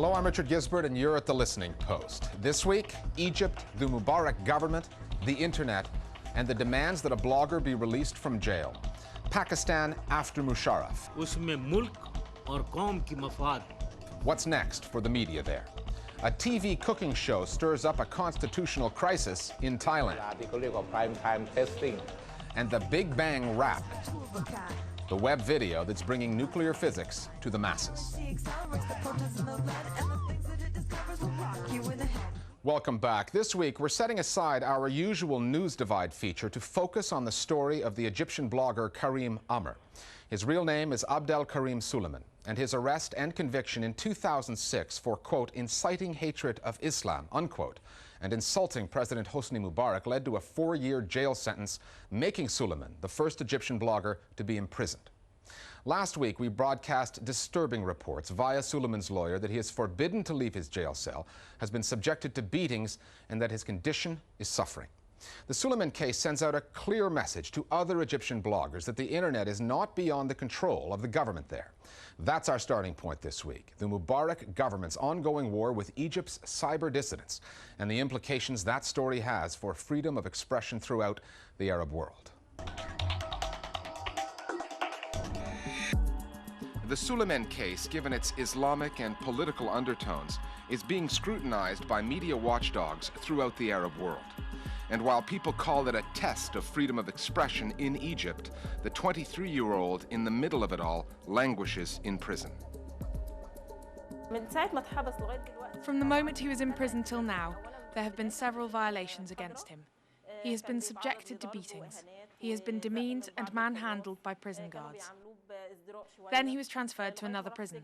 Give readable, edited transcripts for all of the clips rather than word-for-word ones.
Hello, I'm Richard Gisbert, and you're at The Listening Post. This week, Egypt, the Mubarak government, the internet, and the demands that a blogger be released from jail. Pakistan after Musharraf. What's next for the media there? A TV cooking show stirs up a constitutional crisis in Thailand. And the Big Bang Rap, the web video that's bringing nuclear physics to the masses. Welcome back. This week, we're setting aside our usual News Divide feature to focus on the story of the Egyptian blogger Kareem Amer. His real name is Abdel Karim Suleiman, and his arrest and conviction in 2006 for, quote, inciting hatred of Islam, unquote, and insulting President Hosni Mubarak led to a 4-year jail sentence, making Suleiman the first Egyptian blogger to be imprisoned. Last week, we broadcast disturbing reports via Suleiman's lawyer that he is forbidden to leave his jail cell, has been subjected to beatings, and that his condition is suffering. The Suleiman case sends out a clear message to other Egyptian bloggers that the internet is not beyond the control of the government there. That's our starting point this week, the Mubarak government's ongoing war with Egypt's cyber dissidents and the implications that story has for freedom of expression throughout the Arab world. The Suleiman case, given its Islamic and political undertones, is being scrutinized by media watchdogs throughout the Arab world. And while people call it a test of freedom of expression in Egypt, the 23-year-old in the middle of it all languishes in prison. From the moment he was in prison till now, there have been several violations against him. He has been subjected to beatings. He has been demeaned and manhandled by prison guards. Then he was transferred to another prison.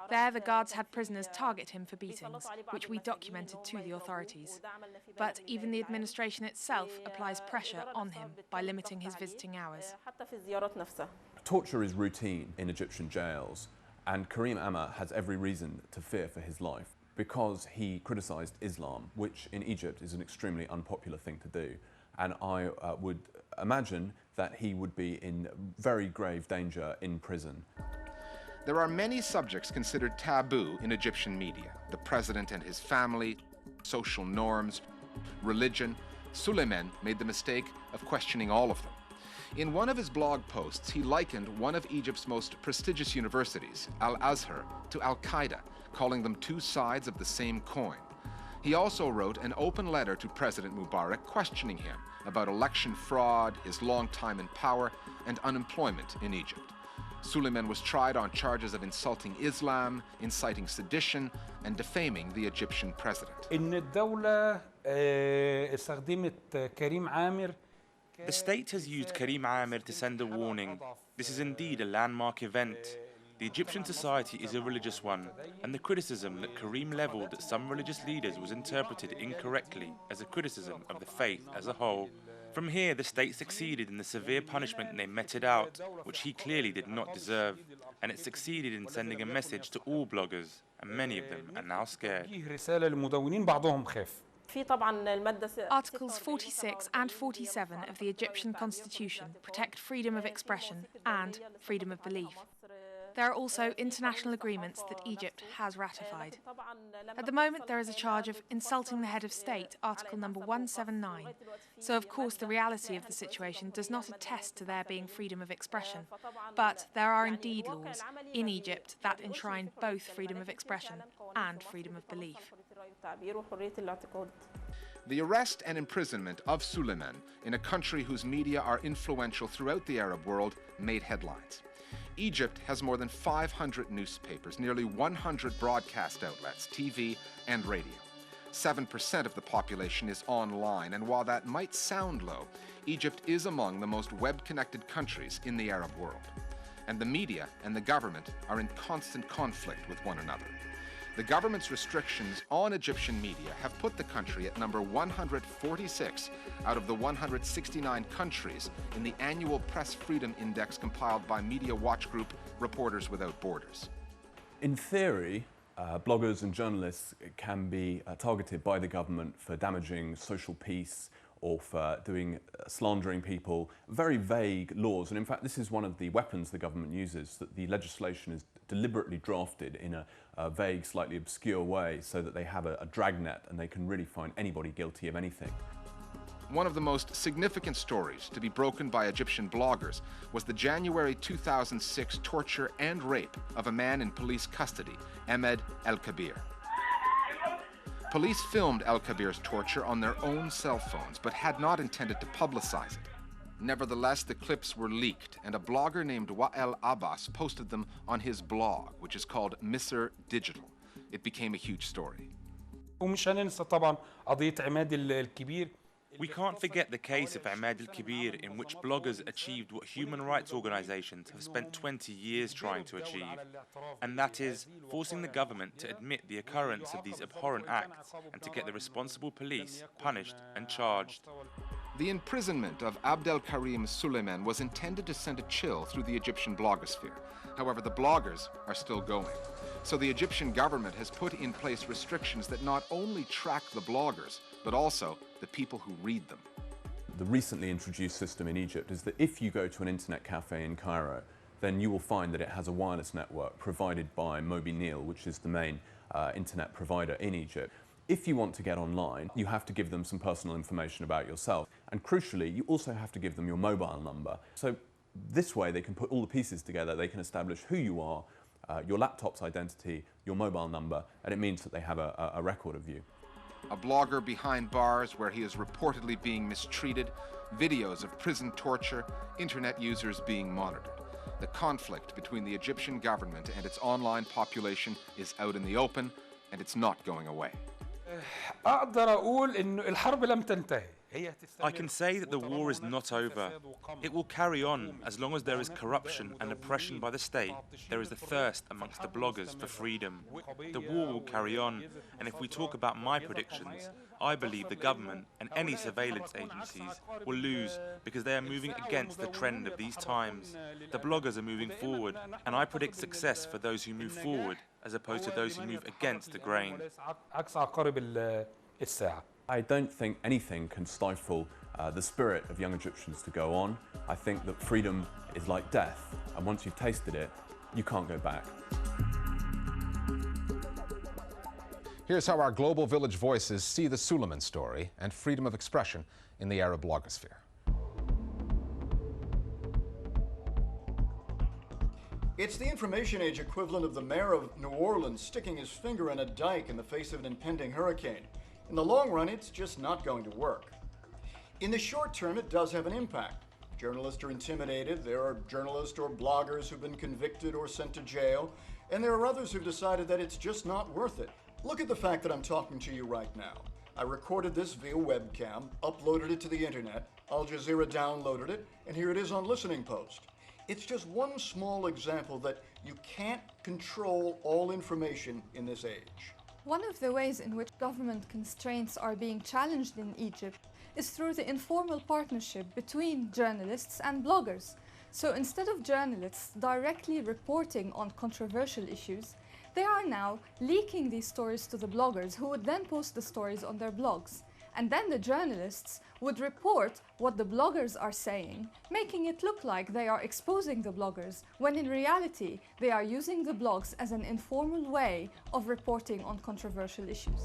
There, the guards had prisoners target him for beatings, which we documented to the authorities. But even the administration itself applies pressure on him by limiting his visiting hours. Torture is routine in Egyptian jails, and Kareem Amer has every reason to fear for his life because he criticised Islam, which in Egypt is an extremely unpopular thing to do. And I would imagine that he would be in very grave danger in prison. There are many subjects considered taboo in Egyptian media: the president and his family, social norms, religion. Suleiman made the mistake of questioning all of them. In one of his blog posts, he likened one of Egypt's most prestigious universities, Al-Azhar, to Al-Qaeda, calling them two sides of the same coin. He also wrote an open letter to President Mubarak questioning him about election fraud, his long time in power, and unemployment in Egypt. Suleiman was tried on charges of insulting Islam, inciting sedition, and defaming the Egyptian president. The state has used Kareem Amer to send a warning. This is indeed a landmark event. The Egyptian society is a religious one, and the criticism that Kareem levelled at some religious leaders was interpreted incorrectly as a criticism of the faith as a whole. From here, the state succeeded in the severe punishment they meted out, which he clearly did not deserve, and it succeeded in sending a message to all bloggers, and many of them are now scared. Articles 46 and 47 of the Egyptian Constitution protect freedom of expression and freedom of belief. There are also international agreements that Egypt has ratified. At the moment, there is a charge of insulting the head of state, Article number 179. So, of course, the reality of the situation does not attest to there being freedom of expression. But there are indeed laws in Egypt that enshrine both freedom of expression and freedom of belief. The arrest and imprisonment of Suleiman in a country whose media are influential throughout the Arab world made headlines. Egypt has more than 500 newspapers, nearly 100 broadcast outlets, TV and radio. 7% of the population is online, and while that might sound low, Egypt is among the most web-connected countries in the Arab world. And the media and the government are in constant conflict with one another. The government's restrictions on Egyptian media have put the country at number 146 out of the 169 countries in the annual Press Freedom Index compiled by media watch group Reporters Without Borders. In theory, bloggers and journalists can be targeted by the government for damaging social peace or for slandering people. Very vague laws, and in fact this is one of the weapons the government uses, that the legislation is deliberately drafted in a vague, slightly obscure way so that they have a dragnet and they can really find anybody guilty of anything. One of the most significant stories to be broken by Egyptian bloggers was the January 2006 torture and rape of a man in police custody, Ahmed El-Kabir. Police filmed El-Kabir's torture on their own cell phones, but had not intended to publicize it. Nevertheless, the clips were leaked, and a blogger named Wael Abbas posted them on his blog, which is called Misr Digital. It became a huge story. We can't forget the case of Ahmed El-Kabir, in which bloggers achieved what human rights organizations have spent 20 years trying to achieve, and that is forcing the government to admit the occurrence of these abhorrent acts and to get the responsible police punished and charged. The imprisonment of Abdel Kareem Suleiman was intended to send a chill through the Egyptian blogosphere. However, the bloggers are still going. So the Egyptian government has put in place restrictions that not only track the bloggers, but also the people who read them. The recently introduced system in Egypt is that if you go to an internet cafe in Cairo, then you will find that it has a wireless network provided by Mobinil, which is the main internet provider in Egypt. If you want to get online, you have to give them some personal information about yourself. And crucially, you also have to give them your mobile number. So this way they can put all the pieces together, they can establish who you are, your laptop's identity, your mobile number, and it means that they have a record of you. A blogger behind bars where he is reportedly being mistreated, videos of prison torture, internet users being monitored. The conflict between the Egyptian government and its online population is out in the open, and it's not going away. I can say that the war is not over. It will carry on as long as there is corruption and oppression by the state. There is a thirst amongst the bloggers for freedom. The war will carry on, and if we talk about my predictions, I believe the government and any surveillance agencies will lose because they are moving against the trend of these times. The bloggers are moving forward, and I predict success for those who move forward as opposed to those who move against the grain. I don't think anything can stifle the spirit of young Egyptians to go on. I think that freedom is like death, and once you've tasted it, you can't go back. Here's how our global village voices see the Suleiman story and freedom of expression in the Arab blogosphere. It's the information age equivalent of the mayor of New Orleans sticking his finger in a dike in the face of an impending hurricane. In the long run, it's just not going to work. In the short term, it does have an impact. Journalists are intimidated, there are journalists or bloggers who've been convicted or sent to jail, and there are others who've decided that it's just not worth it. Look at the fact that I'm talking to you right now. I recorded this via webcam, uploaded it to the internet, Al Jazeera downloaded it, and here it is on Listening Post. It's just one small example that you can't control all information in this age. One of the ways in which government constraints are being challenged in Egypt is through the informal partnership between journalists and bloggers. So instead of journalists directly reporting on controversial issues, they are now leaking these stories to the bloggers, who would then post the stories on their blogs. And then the journalists would report what the bloggers are saying, making it look like they are exposing the bloggers, when in reality they are using the blogs as an informal way of reporting on controversial issues.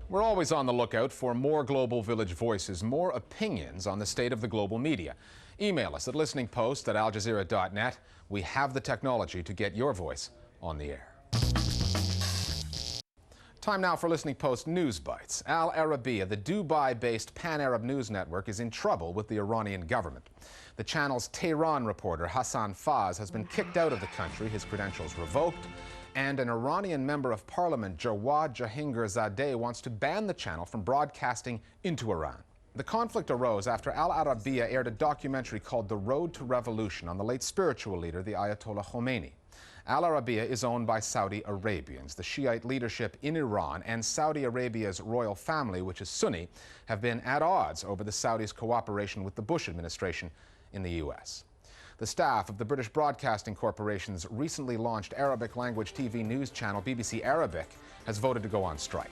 We're always on the lookout for more Global Village voices, more opinions on the state of the global media. Email us at listeningpost@aljazeera.net. We have the technology to get your voice on the air. Time now for Listening Post News Bites. Al Arabiya, the Dubai-based pan-Arab news network, is in trouble with the Iranian government. The channel's Tehran reporter Hassan Faz has been kicked out of the country, his credentials revoked, and an Iranian member of parliament, Jawad Jahangir-Zadeh, wants to ban the channel from broadcasting into Iran. The conflict arose after Al Arabiya aired a documentary called The Road to Revolution on the late spiritual leader, the Ayatollah Khomeini. Al Arabiya is owned by Saudi Arabians. The Shiite leadership in Iran and Saudi Arabia's royal family, which is Sunni, have been at odds over the Saudis' cooperation with the Bush administration in the U.S. The staff of the British Broadcasting Corporation's recently launched Arabic-language TV news channel BBC Arabic has voted to go on strike.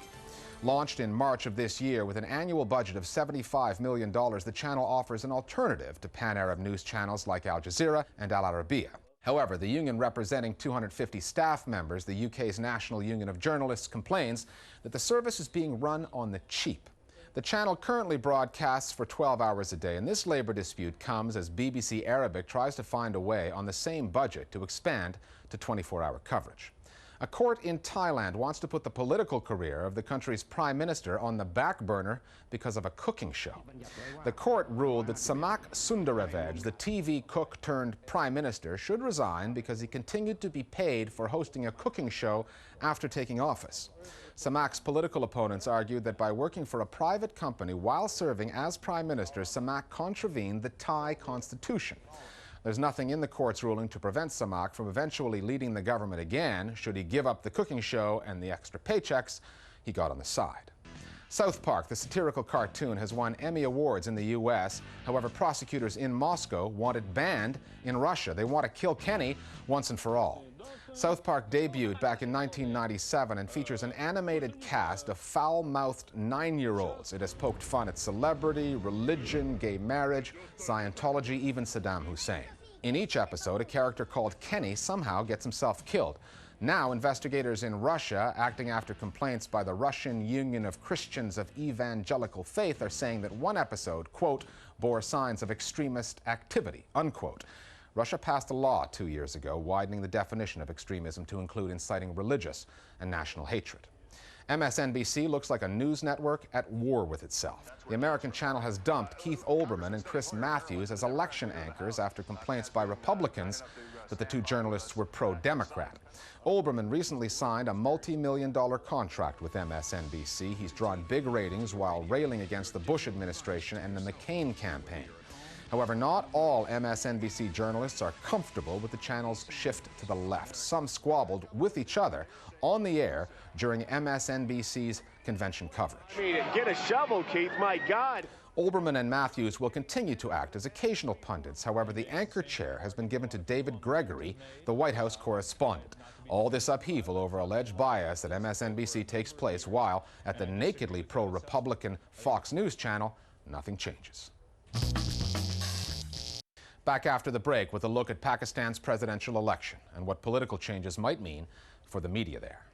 Launched in March of this year with an annual budget of $75 million, the channel offers an alternative to pan-Arab news channels like Al Jazeera and Al Arabiya. However, the union representing 250 staff members, the UK's National Union of Journalists, complains that the service is being run on the cheap. The channel currently broadcasts for 12 hours a day, and this labour dispute comes as BBC Arabic tries to find a way on the same budget to expand to 24-hour coverage. A court in Thailand wants to put the political career of the country's prime minister on the back burner because of a cooking show. The court ruled that Samak Sundaravej, the TV cook turned prime minister, should resign because he continued to be paid for hosting a cooking show after taking office. Samak's political opponents argued that by working for a private company while serving as prime minister, Samak contravened the Thai constitution. There's nothing in the court's ruling to prevent Samak from eventually leading the government again should he give up the cooking show and the extra paychecks he got on the side. South Park, the satirical cartoon, has won Emmy Awards in the U.S. However, prosecutors in Moscow want it banned in Russia. They want to kill Kenny once and for all. South Park debuted back in 1997 and features an animated cast of foul-mouthed 9-year-olds. It has poked fun at celebrity, religion, gay marriage, Scientology, even Saddam Hussein. In each episode, a character called Kenny somehow gets himself killed. Now, investigators in Russia, acting after complaints by the Russian Union of Christians of Evangelical Faith, are saying that one episode, quote, bore signs of extremist activity, unquote. Russia passed a law 2 years ago widening the definition of extremism to include inciting religious and national hatred. MSNBC looks like a news network at war with itself. The American channel has dumped Keith Olbermann and Chris Matthews as election anchors after complaints by Republicans that the two journalists were pro-Democrat. Olbermann recently signed a multi-million-dollar contract with MSNBC. He's drawn big ratings while railing against the Bush administration and the McCain campaign. However, not all MSNBC journalists are comfortable with the channel's shift to the left. Some squabbled with each other on the air during MSNBC's convention coverage. Get a shovel, Keith, my God. Olbermann and Matthews will continue to act as occasional pundits. However, the anchor chair has been given to David Gregory, the White House correspondent. All this upheaval over alleged bias at MSNBC takes place while, at the nakedly pro-Republican Fox News channel, nothing changes. Back after the break with a look at Pakistan's presidential election and what political changes might mean for the media there.